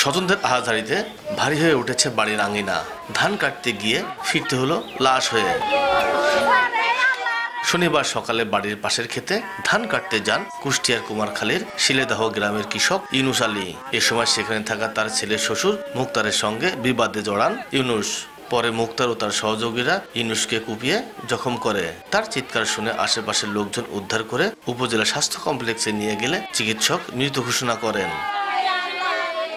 স্বজনদের আহাজারিতে ভারী হয়ে উঠেছে বাড়ির আঙিনা। ধান কাটতে গিয়ে ফিরতে হলো লাশ হয়ে। শনিবার সকালে বাড়ির পাশের ক্ষেতে ধান কাটতে যান কুষ্টিয়ার কুমারখালীর শিলেদাহ গ্রামের কৃষক ইউনুস আলী। এ সময় সেখানে থাকা তার ছেলের শ্বশুর মুক্তারের সঙ্গে বিবাদে জড়ান ইউনুস। পরে মুক্তার ও তার সহযোগীরা ইউনুসকে কুপিয়ে জখম করে। তার চিৎকার শুনে আশেপাশের লোকজন উদ্ধার করে উপজেলা স্বাস্থ্য কমপ্লেক্সে নিয়ে গেলে চিকিৎসক মৃত ঘোষণা করেন।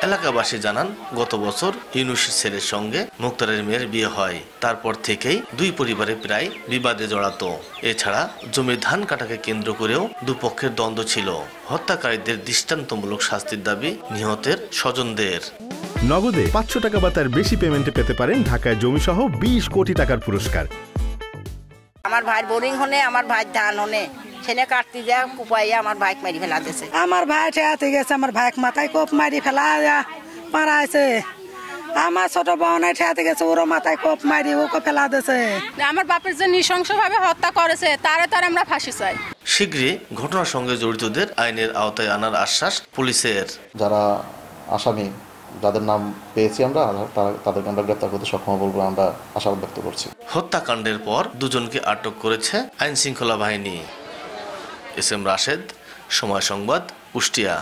এলাকাবাসী জানান, গত বছর ইউনুসের ছেলের সঙ্গে মুক্তারের মেয়ের বিয়ে হয়। তারপর থেকেই দুই পরিবারে প্রায় বিবাদে জড়াতো। এছাড়া জমির ধান কাটাকে কেন্দ্র করেও দুপক্ষের দ্বন্দ্ব ছিল। হত্যাকারীদের দৃষ্টান্তমূলক শাস্তির দাবি নিহতের স্বজনদের। নগদে 500 টাকা বা তার বেশি পেমেন্টে পেতে পারেন ঢাকায় জমিসহ 20 কোটি টাকার পুরস্কার। আমার ভাই বোরিং হনে, আমার ভাই ধান হনে সেনে কাটতে যা কুপাইয়া আমার ভাইক মারি ফেলা দিয়েছে। আমার ভাই ঠেয়াতে গেছে, আমার ভাইক মাথায় কোপ মারি ফেলা মারাইছে। আমার ছোট বোন ঠেয়াতে গেছে, ওরও মাথায় কোপ মারি ওকে ফেলা দিয়েছে। আমার বাপের যে নৃশংসভাবে হত্যা করেছে তারে আমরা ফাঁসি চাই। শীঘ্রই ঘটনার সঙ্গে জড়িতদের আইনের আওতায় আনার আশ্বাস পুলিশের। যারা আসামি, যাদের নাম পেয়েছি আমরা, তাদেরকে আমরা গ্রেপ্তার করতে সক্ষম বলবো আমরা আশাবাদ ব্যক্ত করছি। হত্যাকাণ্ডের পর দুজনকে আটক করেছে আইন শৃঙ্খলা বাহিনী। এস এম রাশেদ, সময় সংবাদ, কুষ্টিয়া।